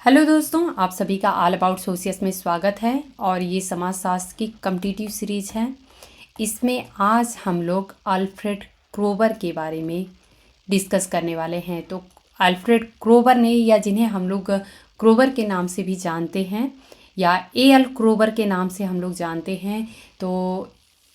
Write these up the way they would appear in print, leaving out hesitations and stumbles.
Hello दोस्तों, आप सभी का ऑल अबाउट सोशियस में स्वागत है। और ये समाजशास्त्र की कम्पिटिटिव सीरीज है। इसमें आज हम लोग अल्फ्रेड क्रोबर के बारे में डिस्कस करने वाले हैं। तो अल्फ्रेड क्रोबर ने, या जिन्हें हम लोग क्रोबर के नाम से भी जानते हैं या एल क्रोबर के नाम से हम लोग जानते हैं, तो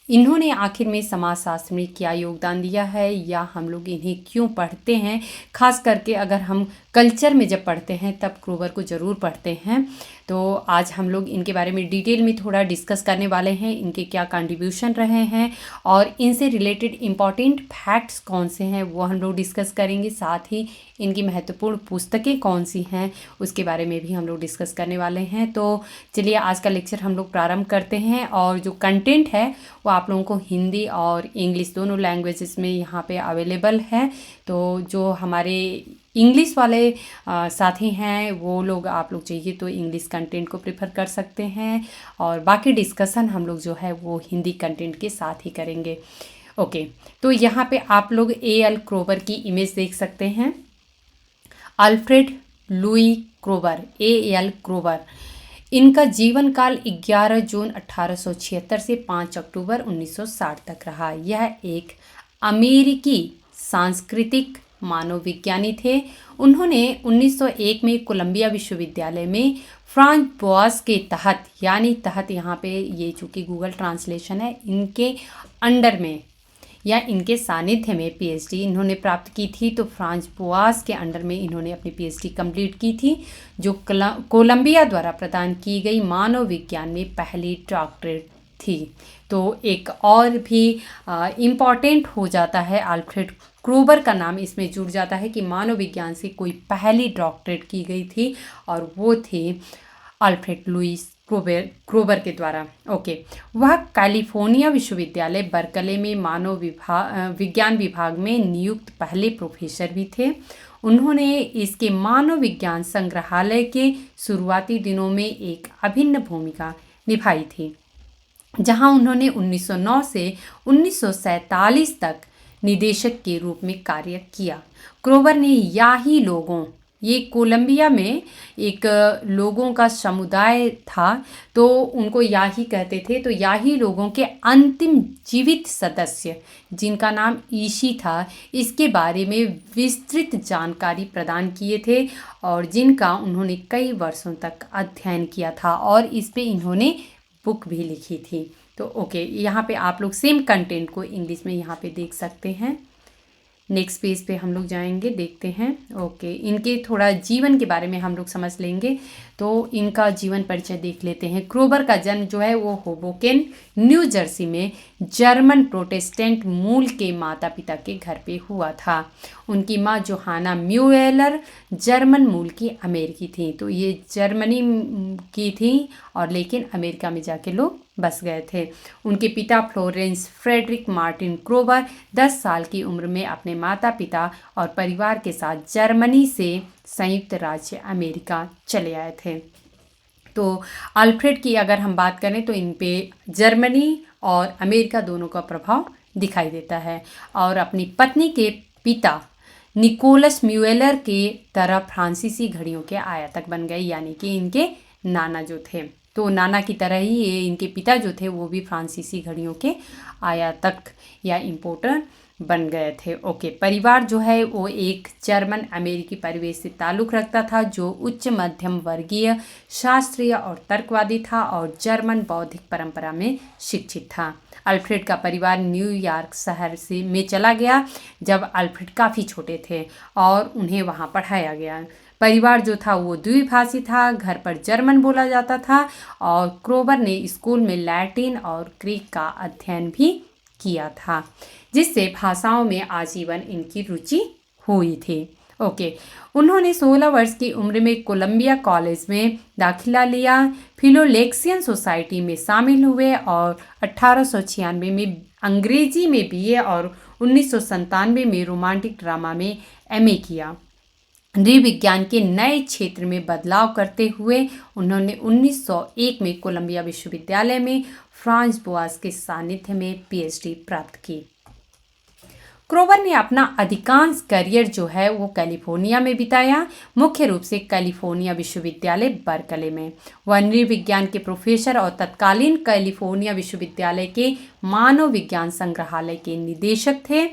इन्होंने आखिर में समाजशास्त्र में क्या योगदान दिया है या हम लोग इन्हें क्यों पढ़ते हैं। खास करके अगर हम कल्चर में जब पढ़ते हैं तब क्रोबर को ज़रूर पढ़ते हैं। तो आज हम लोग इनके बारे में डिटेल में थोड़ा डिस्कस करने वाले हैं, इनके क्या कंट्रीब्यूशन रहे हैं और इनसे रिलेटेड इम्पॉर्टेंट फैक्ट्स कौन से हैं वो हम लोग डिस्कस करेंगे। साथ ही इनकी महत्वपूर्ण पुस्तकें कौन सी हैं उसके बारे में भी हम लोग डिस्कस करने वाले हैं। तो चलिए आज का लेक्चर हम लोग प्रारंभ करते हैं। और जो कंटेंट है वो आप लोगों को हिंदी और इंग्लिश दोनों लैंग्वेजेस में यहाँ पे अवेलेबल है। तो जो हमारे इंग्लिश वाले साथी हैं वो लोग, आप लोग चाहिए तो इंग्लिश कंटेंट को प्रेफर कर सकते हैं और बाकी डिस्कशन हम लोग जो है वो हिंदी कंटेंट के साथ ही करेंगे। ओके, तो यहाँ पे आप लोग एल क्रोबर की इमेज देख सकते हैं। अल्फ्रेड लुई क्रोबर, एल क्रोबर, इनका जीवन काल 11 जून 1876 से 5 अक्टूबर 1960 तक रहा। यह एक अमेरिकी सांस्कृतिक मानव विज्ञानी थे। उन्होंने 1901 में कोलंबिया विश्वविद्यालय में फ्रांज बोआस के तहत, यानी तहत यहाँ पे ये चूँकि गूगल ट्रांसलेशन है, इनके अंडर में या इनके सानिध्य में पीएचडी इन्होंने प्राप्त की थी। तो फ्रांज बोआस के अंडर में इन्होंने अपनी पीएचडी कंप्लीट की थी, जो कोलंबिया द्वारा प्रदान की गई मानव विज्ञान में पहली डॉक्टरेट थी। तो एक और भी इम्पॉर्टेंट हो जाता है, अल्फ्रेड क्रोबर का नाम इसमें जुड़ जाता है कि मानव विज्ञान से कोई पहली डॉक्टरेट की गई थी और वो थी अल्फ्रेड लुईस क्रोबर के द्वारा। ओके, वह कैलिफोर्निया विश्वविद्यालय बर्कले में मानव विज्ञान विभाग में नियुक्त पहले प्रोफेसर भी थे। उन्होंने इसके मानव विज्ञान संग्रहालय के शुरुआती दिनों में एक अभिन्न भूमिका निभाई थी, जहां उन्होंने 1909 से 1947 तक निदेशक के रूप में कार्य किया। क्रोबर ने याही लोगों, ये कोलंबिया में एक लोगों का समुदाय था, तो उनको याही कहते थे। तो याही लोगों के अंतिम जीवित सदस्य, जिनका नाम ईशी था, इसके बारे में विस्तृत जानकारी प्रदान किए थे और जिनका उन्होंने कई वर्षों तक अध्ययन किया था और इस पे इन्होंने बुक भी लिखी थी। तो ओके, यहाँ पे आप लोग सेम कंटेंट को इंग्लिश में यहाँ पे देख सकते हैं। नेक्स्ट पेज पे हम लोग जाएंगे, देखते हैं। ओके, इनके थोड़ा जीवन के बारे में हम लोग समझ लेंगे। तो इनका जीवन परिचय देख लेते हैं। क्रोबर का जन्म जो है वो होबोकेन, न्यू जर्सी में जर्मन प्रोटेस्टेंट मूल के माता पिता के घर पे हुआ था। उनकी माँ जोहाना म्यूएलर जर्मन मूल की अमेरिकी थी। तो ये जर्मनी की थी और लेकिन अमेरिका में जाके लोग बस गए थे। उनके पिता फ्लोरेंस फ्रेडरिक मार्टिन क्रोबर 10 साल की उम्र में अपने माता पिता और परिवार के साथ जर्मनी से संयुक्त राज्य अमेरिका चले आए थे। तो अल्फ्रेड की अगर हम बात करें तो इन पे जर्मनी और अमेरिका दोनों का प्रभाव दिखाई देता है। और अपनी पत्नी के पिता निकोलस म्यूएलर के तरह फ्रांसीसी घड़ियों के आयातक बन गए, यानी कि इनके नाना जो थे, तो नाना की तरह ही ये इनके पिता जो थे वो भी फ्रांसीसी घड़ियों के आयातक या इम्पोर्टर बन गए थे। ओके, परिवार जो है वो एक जर्मन अमेरिकी परिवेश से ताल्लुक़ रखता था, जो उच्च मध्यम वर्गीय, शास्त्रीय और तर्कवादी था और जर्मन बौद्धिक परंपरा में शिक्षित था। अल्फ्रेड का परिवार न्यूयॉर्क शहर से में चला गया जब अल्फ्रेड काफ़ी छोटे थे और उन्हें वहाँ पढ़ाया गया। परिवार जो था वो द्विभाषी था, घर पर जर्मन बोला जाता था और क्रोबर ने स्कूल में लैटिन और ग्रीक का अध्ययन भी किया था, जिससे भाषाओं में आजीवन इनकी रुचि हुई थी। ओके, उन्होंने 16 वर्ष की उम्र में कोलंबिया कॉलेज में दाखिला लिया, फिलोलेक्सियन सोसाइटी में शामिल हुए और 1896 में अंग्रेजी में बीए और 1997 में रोमांटिक ड्रामा में एमए किया। नृविज्ञान के नए क्षेत्र में बदलाव करते हुए उन्होंने 1901 में कोलंबिया विश्वविद्यालय में फ्रांज बोआस के सानिध्य में पीएचडी प्राप्त की। क्रोवर ने अपना अधिकांश करियर जो है वो कैलिफोर्निया में बिताया, मुख्य रूप से कैलिफोर्निया विश्वविद्यालय बर्कले में। वह नृविज्ञान के प्रोफेसर और तत्कालीन कैलिफोर्निया विश्वविद्यालय के मानव विज्ञान संग्रहालय के निदेशक थे।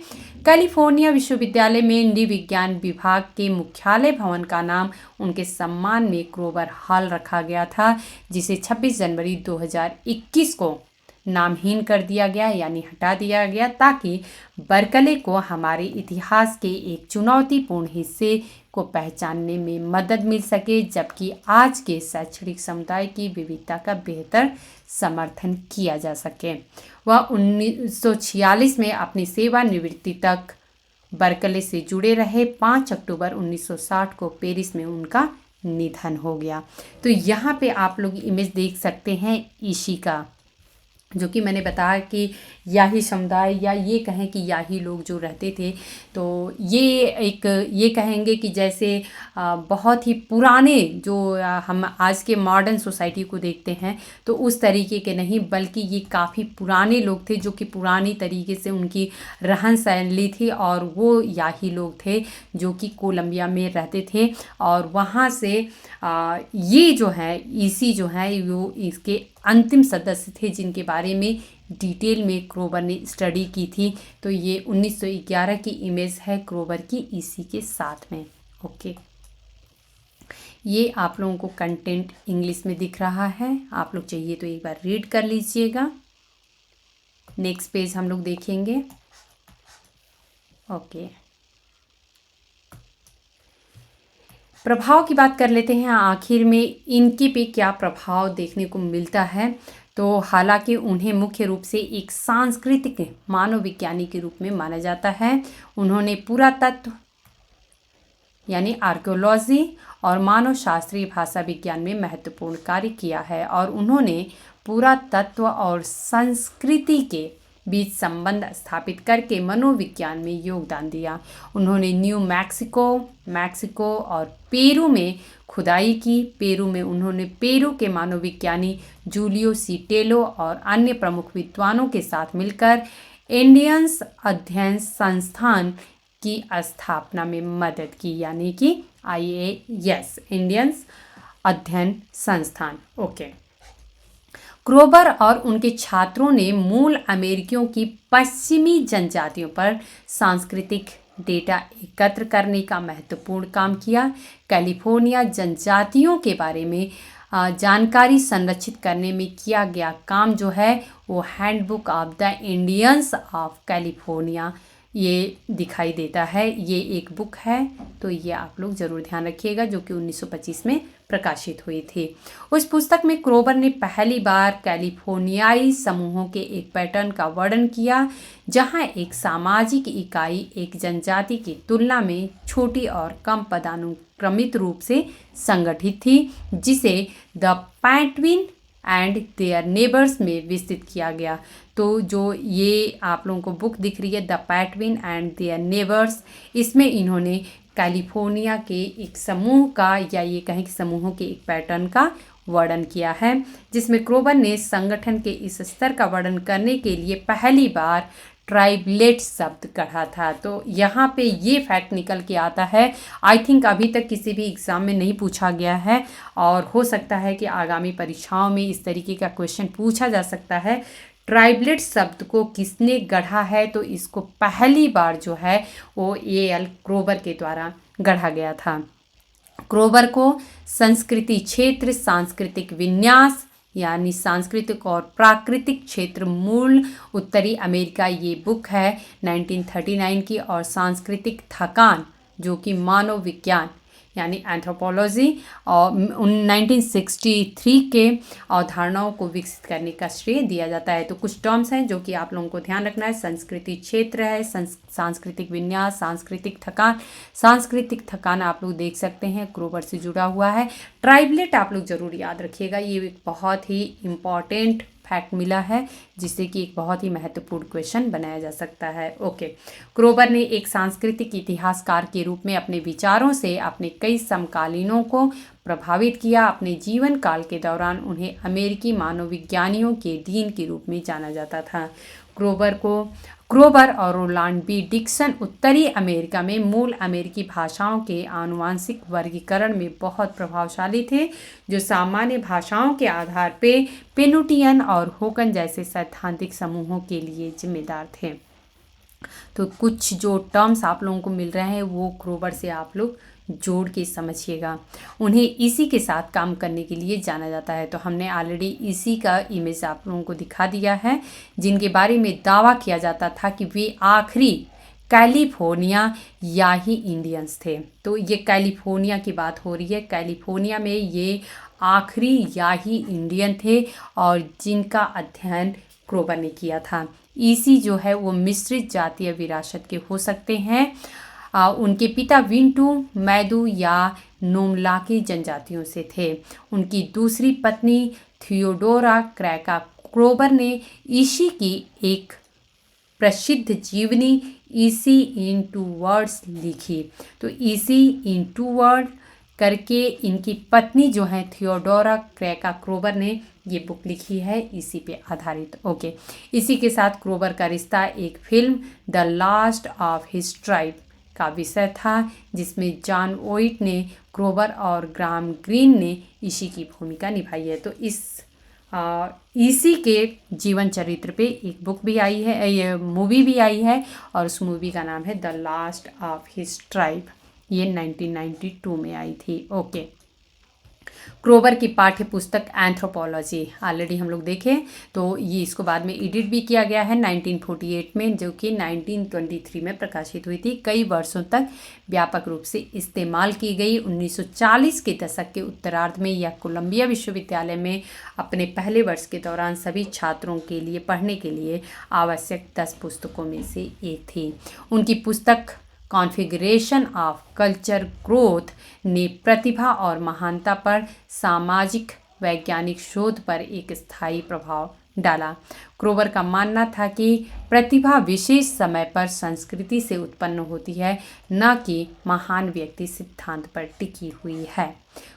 कैलिफोर्निया विश्वविद्यालय में नृविज्ञान विभाग के मुख्यालय भवन का नाम उनके सम्मान में क्रोवर हॉल रखा गया था, जिसे 26 जनवरी 2021 को नामहीन कर दिया गया, यानी हटा दिया गया, ताकि बर्कले को हमारे इतिहास के एक चुनौतीपूर्ण हिस्से को पहचानने में मदद मिल सके, जबकि आज के शैक्षणिक समुदाय की विविधता का बेहतर समर्थन किया जा सके। वह 1946 में अपनी सेवानिवृत्ति तक बर्कले से जुड़े रहे। 5 अक्टूबर 1960 को पेरिस में उनका निधन हो गया। तो यहाँ पे आप लोग इमेज देख सकते हैं ईशी का, जो कि मैंने बताया कि याही समुदाय या ये कहें कि याही लोग जो रहते थे, तो ये कहेंगे कि जैसे बहुत ही पुराने जो हम आज के मॉडर्न सोसाइटी को देखते हैं, तो उस तरीके के नहीं, बल्कि ये काफ़ी पुराने लोग थे, जो कि पुरानी तरीके से उनकी रहन शैली थी, और वो याही लोग थे जो कि कोलंबिया में रहते थे। और वहाँ से ये जो है ईसी जो है वो इसके अंतिम सदस्य थे, जिनके बारे में डिटेल में क्रोवर ने स्टडी की थी। तो ये 1911 की इमेज है क्रोवर की ईसी के साथ में। ओके, ये आप लोगों को कंटेंट इंग्लिश में दिख रहा है, आप लोग चाहिए तो एक बार रीड कर लीजिएगा। नेक्स्ट पेज हम लोग देखेंगे। ओके, प्रभाव की बात कर लेते हैं आखिर में, इनके पे क्या प्रभाव देखने को मिलता है। तो हालांकि उन्हें मुख्य रूप से एक सांस्कृतिक मानव विज्ञानी के रूप में माना जाता है। उन्होंने पुरातत्व यानी आर्कियोलॉजी और मानव शास्त्रीय भाषा विज्ञान में महत्वपूर्ण कार्य किया है, और उन्होंने पुरातत्व और संस्कृति के बीच संबंध स्थापित करके मनोविज्ञान में योगदान दिया। उन्होंने न्यू मैक्सिको और पेरू में खुदाई की। पेरू में उन्होंने पेरू के मानवविज्ञानी जूलियो सी टेलो और अन्य प्रमुख विद्वानों के साथ मिलकर इंडियंस अध्ययन संस्थान की स्थापना में मदद की, यानी कि IAS इंडियंस अध्ययन संस्थान। ओके, क्रोवर और उनके छात्रों ने मूल अमेरिकियों की पश्चिमी जनजातियों पर सांस्कृतिक डेटा एकत्र करने का महत्वपूर्ण काम किया। कैलिफोर्निया जनजातियों के बारे में जानकारी संरक्षित करने में किया गया काम जो है वो handbook of the Indians of California ये दिखाई देता है। ये एक बुक है, तो ये आप लोग ज़रूर ध्यान रखिएगा, जो कि 1925 में प्रकाशित हुई थी। उस पुस्तक में क्रोवर ने पहली बार कैलिफोर्नियाई समूहों के एक पैटर्न का वर्णन किया, जहां एक सामाजिक इकाई एक जनजाति की तुलना में छोटी और कम पदानुक्रमित रूप से संगठित थी, जिसे द पैटविन एंड देयर नेबर्स में विस्तृत किया गया। तो जो ये आप लोगों को बुक दिख रही है द पैटविन एंड देयर नेबर्स, इसमें इन्होंने कैलिफोर्निया के एक समूह का, या ये कहें कि समूहों के एक पैटर्न का वर्णन किया है, जिसमें क्रोवर ने संगठन के इस स्तर का वर्णन करने के लिए पहली बार ट्राइबलेट शब्द गढ़ा था। तो यहाँ पे ये फैक्ट निकल के आता है। आई थिंक अभी तक किसी भी एग्ज़ाम में नहीं पूछा गया है, और हो सकता है कि आगामी परीक्षाओं में इस तरीके का क्वेश्चन पूछा जा सकता है। ट्राइबलेट शब्द को किसने गढ़ा है, तो इसको पहली बार जो है वो A.L. क्रोवर के द्वारा गढ़ा गया था। क्रोवर को संस्कृति क्षेत्र, सांस्कृतिक विन्यास यानी सांस्कृतिक और प्राकृतिक क्षेत्र मूल उत्तरी अमेरिका, ये बुक है 1939 की, और सांस्कृतिक थकान जो कि मानव विज्ञान यानी एंथ्रोपोलॉजी और 1963 के अवधारणाओं को विकसित करने का श्रेय दिया जाता है। तो कुछ टर्म्स हैं जो कि आप लोगों को ध्यान रखना है। संस्कृति क्षेत्र है, सांस्कृतिक विन्यास, सांस्कृतिक थकान आप लोग देख सकते हैं क्रोवर से जुड़ा हुआ है। ट्राइबलेट आप लोग जरूर याद रखिएगा, ये एक बहुत ही इम्पॉर्टेंट फैक्ट मिला है, जिससे कि एक बहुत ही महत्वपूर्ण क्वेश्चन बनाया जा सकता है। ओके, क्रोवर ने एक सांस्कृतिक इतिहासकार के रूप में अपने विचारों से अपने कई समकालीनों को प्रभावित किया। अपने जीवन काल के दौरान उन्हें अमेरिकी मानवविज्ञानियों के डीन के रूप में जाना जाता था। क्रोवर को क्रोबर और रोलैंड बी डिक्सन उत्तरी अमेरिका में मूल अमेरिकी भाषाओं के आनुवंशिक वर्गीकरण में बहुत प्रभावशाली थे, जो सामान्य भाषाओं के आधार पर पेनुटियन और होकन जैसे सैद्धांतिक समूहों के लिए जिम्मेदार थे। तो कुछ जो टर्म्स आप लोगों को मिल रहे हैं वो क्रोबर से आप लोग जोड़ के समझिएगा। उन्हें इसी के साथ काम करने के लिए जाना जाता है। तो हमने ऑलरेडी इसी का इमेज आप लोगों को दिखा दिया है, जिनके बारे में दावा किया जाता था कि वे आखिरी कैलिफोर्निया या ही इंडियंस थे। तो ये कैलिफोर्निया की बात हो रही है। कैलिफोर्निया में ये आखिरी या ही इंडियन थे और जिनका अध्ययन क्रोबर ने किया था। ईसी जो है वो मिश्रित जातीय विरासत के हो सकते हैं। उनके पिता विंटू मैदू या नोमलाकी जनजातियों से थे। उनकी दूसरी पत्नी थियोडोरा क्रैका क्रोबर ने ईसी की एक प्रसिद्ध जीवनी ईसी इन 2 वर्ड्स लिखी। तो ईसी इन 2 वर्ड करके इनकी पत्नी जो है थियोडोरा क्रैका क्रोबर ने ये बुक लिखी है, इसी पे आधारित। ओके, इसी के साथ क्रोबर का रिश्ता एक film the last of his tribe का विषय था, जिसमें जॉन ओइट ने क्रोबर और ग्राहम ग्रीन ने ईसी की भूमिका निभाई है। तो इस ईसी के जीवन चरित्र पे एक बुक भी आई है, ये मूवी भी आई है, और उस मूवी का नाम है the last of his tribe. ये 1992 में आई थी। ओके, क्रोबर की पाठ्य पुस्तक एंथ्रोपोलॉजी ऑलरेडी हम लोग देखें, तो ये इसको बाद में एडिट भी किया गया है 1948 में, जो कि 1923 में प्रकाशित हुई थी। कई वर्षों तक व्यापक रूप से इस्तेमाल की गई। 1940 के दशक के उत्तरार्ध में यह कोलंबिया विश्वविद्यालय में अपने पहले वर्ष के दौरान सभी छात्रों के लिए पढ़ने के लिए आवश्यक 10 पुस्तकों में से एक थी। उनकी पुस्तक कॉन्फ़िगरेशन ऑफ कल्चर ग्रोथ ने प्रतिभा और महानता पर सामाजिक वैज्ञानिक शोध पर एक स्थायी प्रभाव डाला। क्रोबर का मानना था कि प्रतिभा विशेष समय पर संस्कृति से उत्पन्न होती है, न कि महान व्यक्ति सिद्धांत पर टिकी हुई है।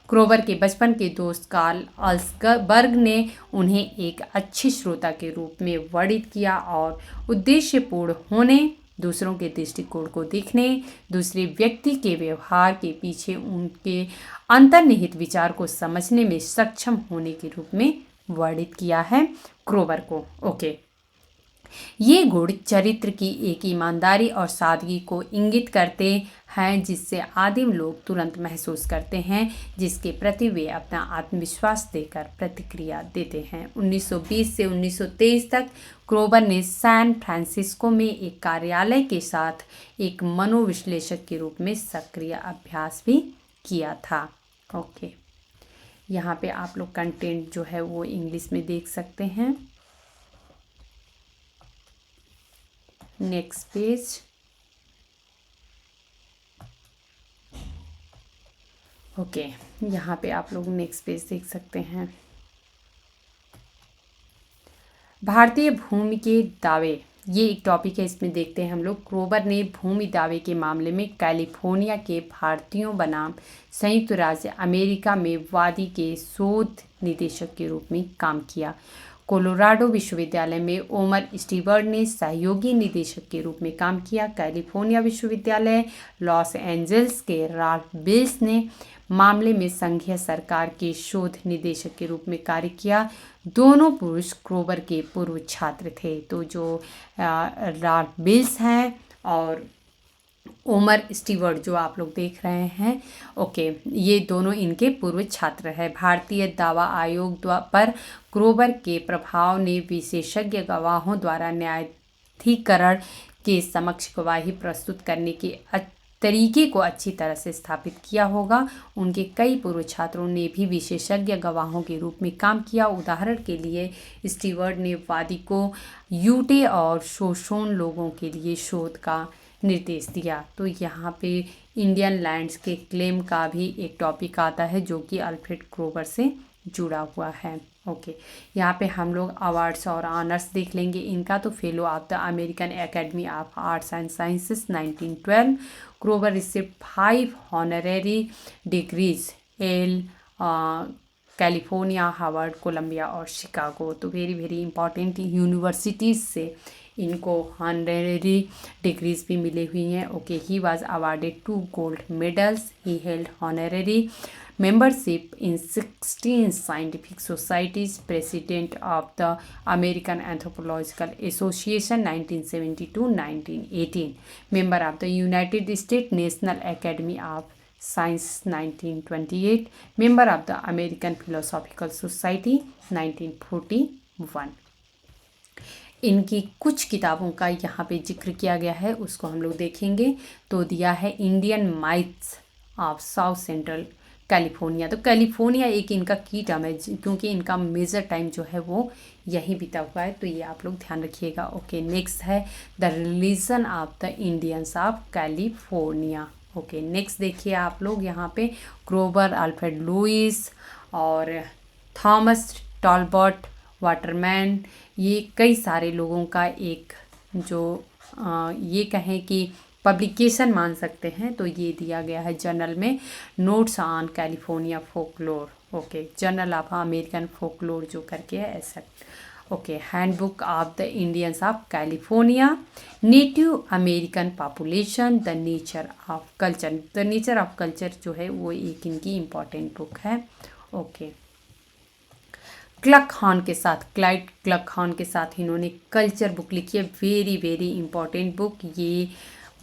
क्रोबर के बचपन के दोस्त कार्ल अल्सबर्ग ने उन्हें एक अच्छे श्रोता के रूप में वर्णित किया और उद्देश्यपूर्ण होने, दूसरों के दृष्टिकोण को देखने, दूसरे व्यक्ति के व्यवहार के पीछे उनके अंतर्निहित विचार को समझने में सक्षम होने के रूप में वर्णित किया है क्रोबर को। ओके, ये गुण चरित्र की एक ईमानदारी और सादगी को इंगित करते हैं, जिससे आदिम लोग तुरंत महसूस करते हैं, जिसके प्रति वे अपना आत्मविश्वास देकर प्रतिक्रिया देते हैं। 1920 से 1923 तक क्रोबर ने सैन फ्रांसिस्को में एक कार्यालय के साथ एक मनोविश्लेषक के रूप में सक्रिय अभ्यास भी किया था। ओके, यहाँ पे आप लोग कंटेंट जो है वो इंग्लिश में देख सकते हैं। Next page. ओके, यहाँ पे आप लोग नेक्स्ट पेज देख सकते हैं। भारतीय भूमि के दावे, ये एक टॉपिक है, इसमें देखते हैं हम लोग। क्रोबर ने भूमि दावे के मामले में कैलिफोर्निया के भारतीयों बनाम संयुक्त राज्य अमेरिका में वादी के शोध निदेशक के रूप में काम किया। कोलोराडो विश्वविद्यालय में ओमर स्टीवर्ट ने सहयोगी निदेशक के रूप में काम किया। कैलिफोर्निया विश्वविद्यालय लॉस एंजल्स के राल्फ बिल्स ने मामले में संघीय सरकार के शोध निदेशक के रूप में कार्य किया। दोनों पुरुष क्रोबर के पूर्व छात्र थे। तो जो राल्फ बिल्स हैं और ओमर स्टीवर्ट जो आप लोग देख रहे हैं, ओके, ये दोनों इनके पूर्व छात्र हैं। भारतीय दावा आयोग पर क्रोबर के प्रभाव ने विशेषज्ञ गवाहों द्वारा न्यायाधिकरण के समक्ष गवाही प्रस्तुत करने के तरीके को अच्छी तरह से स्थापित किया होगा। उनके कई पूर्व छात्रों ने भी विशेषज्ञ गवाहों के रूप में काम किया। उदाहरण के लिए स्टीवर्ट ने वादी को यूटे और शोषोन लोगों के लिए शोध का निर्देश दिया। तो यहाँ पे इंडियन लैंड्स के क्लेम का भी एक टॉपिक आता है, जो कि अल्फ्रेड क्रोबर से जुड़ा हुआ है। ओके, यहाँ पे हम लोग अवार्ड्स और ऑनर्स देख लेंगे इनका। तो fellow of the American Academy of Arts and Sciences 1912। Kroeber received 5 honorary degrees L California, Harvard, Columbia और शिकागो। तो वेरी वेरी इंपॉर्टेंट यूनिवर्सिटीज़ से इनको ऑनरेरी डिग्रीज भी मिली हुई हैं। Okay, he was awarded 2 gold medals, he held honorary membership in 16 scientific societies, president of the American Anthropological Association 1970 to 1918, member of the United States National Academy of Science 1928, member of the American Philosophical Society 1941। इनकी कुछ किताबों का यहाँ पे जिक्र किया गया है, उसको हम लोग देखेंगे। तो दिया है Indian myths of south central California. तो कैलिफोर्निया एक इनका की टर्म है, क्योंकि इनका मेजर टाइम जो है वो यहीं बीता हुआ है, तो ये आप लोग ध्यान रखिएगा। ओके, नेक्स्ट है the religion of the Indians of California. Okay, next देखिए आप लोग यहाँ पे क्रोबर, अल्फ्रेड लुइस और थॉमस टॉलबॉट वाटरमैन, ये कई सारे लोगों का एक जो ये कहें कि पब्लिकेशन मान सकते हैं, तो ये दिया गया है जर्नल में, notes on California folklore. Okay, journal of American folklore जो करके है ऐसा। Okay, handbook of the Indians of California, native American population, the nature of culture. The nature of culture जो है वो एक इनकी इम्पॉर्टेंट बुक है। ओके, क्लकहॉर्न के साथ, क्लाइड क्लकहॉर्न के साथ इन्होंने कल्चर बुक लिखी है, वेरी वेरी इंपॉर्टेंट बुक, ये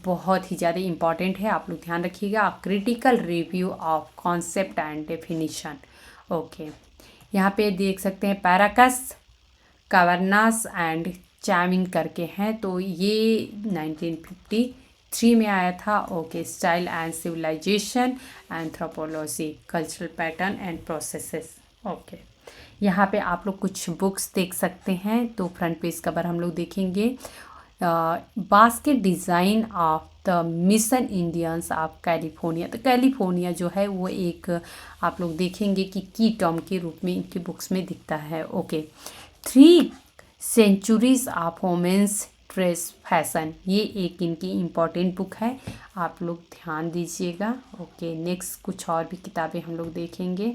बहुत ही ज़्यादा इम्पॉर्टेंट है, आप लोग ध्यान रखिएगा। Critical review of concept and definition. Okay, यहाँ पे देख सकते हैं पैराकस, कावर्नास एंड चैमिंग करके हैं, तो ये 1953 में आया था। Okay, style and civilisation, anthropology, cultural pattern and processes. Okay, यहाँ पे आप लोग कुछ बुक्स देख सकते हैं, तो फ्रंट पेज कवर हम लोग देखेंगे। Basket design of the mission Indians of California. तो कैलिफोर्निया जो है वो एक आप लोग देखेंगे कि की टर्म के रूप में इनकी बुक्स में दिखता है। Okay, 3 centuries of women's dress fashion, ये एक इनकी इम्पॉर्टेंट बुक है, आप लोग ध्यान दीजिएगा। ओके, नेक्स्ट कुछ और भी किताबें हम लोग देखेंगे।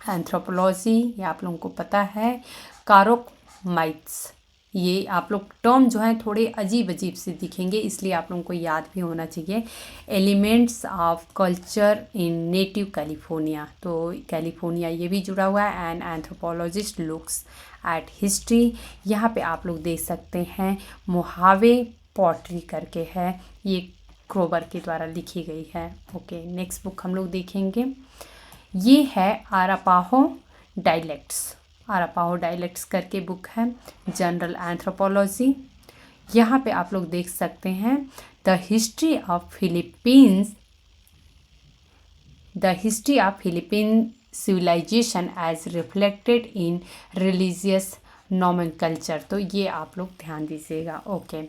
एंथ्रोपोलॉजी, ये आप लोगों को पता है। कारोक माइथ्स, ये आप लोग टर्म जो हैं थोड़े अजीब अजीब से दिखेंगे, इसलिए आप लोगों को याद भी होना चाहिए। Elements of culture in native California, तो कैलिफोर्निया ये भी जुड़ा हुआ है। And anthropologist looks at history, यहाँ पे आप लोग देख सकते हैं मोहावे पॉटरी करके है, ये क्रोबर के द्वारा लिखी गई है। ओके, नेक्स्ट बुक हम लोग देखेंगे, ये है अरापाहो डायलेक्ट्स। अरापाहो डायलेक्ट्स करके बुक है, जनरल एंथ्रोपोलॉजी। यहाँ पे आप लोग देख सकते हैं the history of Philippines, the history of Philippine civilisation as reflected in religious nomenclature, तो ये आप लोग ध्यान दीजिएगा। ओके,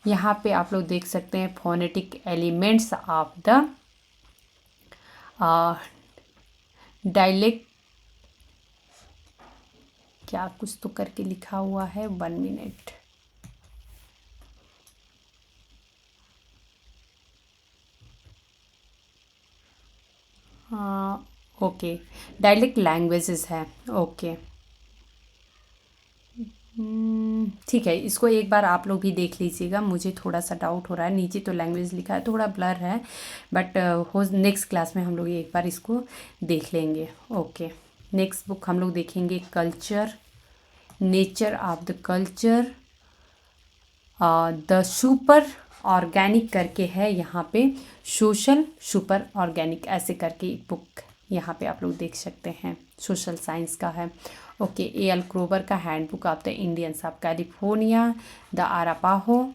यहाँ पे आप लोग देख सकते हैं phonetic elements of the dialect, क्या कुछ तो करके लिखा हुआ है, 1 मिनट। हाँ, ओके, डायलेक्ट लैंग्वेजेस है। ओके, ठीक है, इसको एक बार आप लोग भी देख लीजिएगा, मुझे थोड़ा सा डाउट हो रहा है, नीचे तो लैंग्वेज लिखा है, थोड़ा ब्लर है, बट हो नेक्स्ट क्लास में हम लोग एक बार इसको देख लेंगे। ओके, नेक्स्ट बुक हम लोग देखेंगे culture, nature of the culture, the super organic करके है, यहाँ पे सोशल सुपर ऑर्गेनिक ऐसे करके एक बुक यहाँ पे आप लोग देख सकते हैं, सोशल साइंस का है। ओके, एल क्रोबर का handbook of the Indians of California, the Arapaho.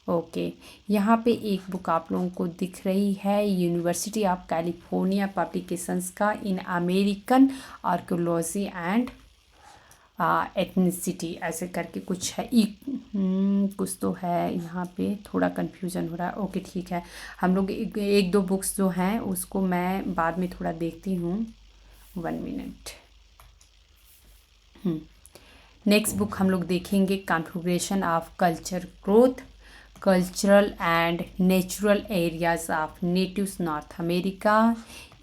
Okay, यहाँ पे एक बुक आप लोगों को दिख रही है, यूनिवर्सिटी ऑफ कैलिफोर्निया पब्लिकेशंस का, in American archaeology and ethnicity ऐसे करके कुछ है, कुछ तो है, यहाँ पे थोड़ा कन्फ्यूजन हो रहा है। ओके, ठीक है, हम लोग एक दो बुक्स जो हैं उसको मैं बाद में थोड़ा देखती हूँ, 1 मिनट। नेक्स्ट बुक हम लोग देखेंगे configuration of culture growth, cultural and natural areas of natives north America,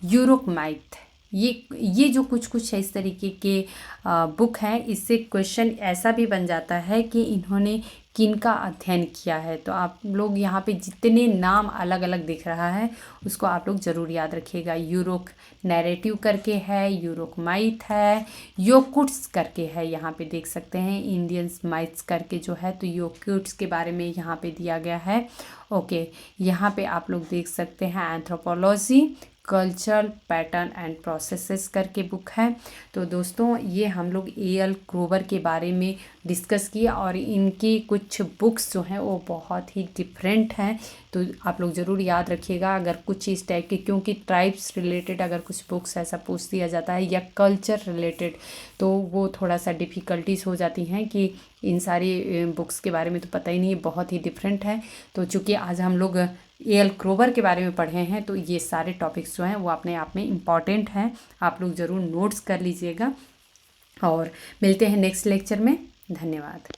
Europe माइथ ये जो कुछ इस तरीके के बुक हैं, इससे क्वेश्चन ऐसा भी बन जाता है कि इन्होंने किनका अध्ययन किया है। तो आप लोग यहाँ पे जितने नाम अलग अलग दिख रहा है उसको आप लोग ज़रूर याद रखिएगा। यूरोक नैरेटिव करके है, यूरोक माइथ है, योकुट्स करके है, यहाँ पे देख सकते हैं इंडियंस माइथ्स करके जो है, तो योकुट्स के बारे में यहाँ पे दिया गया है। ओके, यहाँ पे आप लोग देख सकते हैं anthropology, cultural pattern and processes करके बुक है। तो दोस्तों ये हम लोग ए.एल. क्रोवर के बारे में डिस्कस किया और इनकी कुछ बुक्स जो हैं वो बहुत ही डिफरेंट हैं। तो आप लोग ज़रूर याद रखिएगा अगर कुछ इस टाइप के, क्योंकि ट्राइब्स रिलेटेड अगर कुछ बुक्स ऐसा पूछ दिया जाता है या कल्चर रिलेटेड, तो वो थोड़ा सा डिफ़िकल्टीज हो जाती हैं कि इन सारी बुक्स के बारे में तो पता ही नहीं है, बहुत ही डिफरेंट है। तो चूँकि आज हम लोग ए.एल. क्रोवर के बारे में पढ़े हैं तो ये सारे टॉपिक्स जो हैं वो अपने आप में इम्पॉर्टेंट हैं, आप लोग ज़रूर नोट्स कर लीजिएगा। और मिलते हैं नेक्स्ट लेक्चर में। धन्यवाद।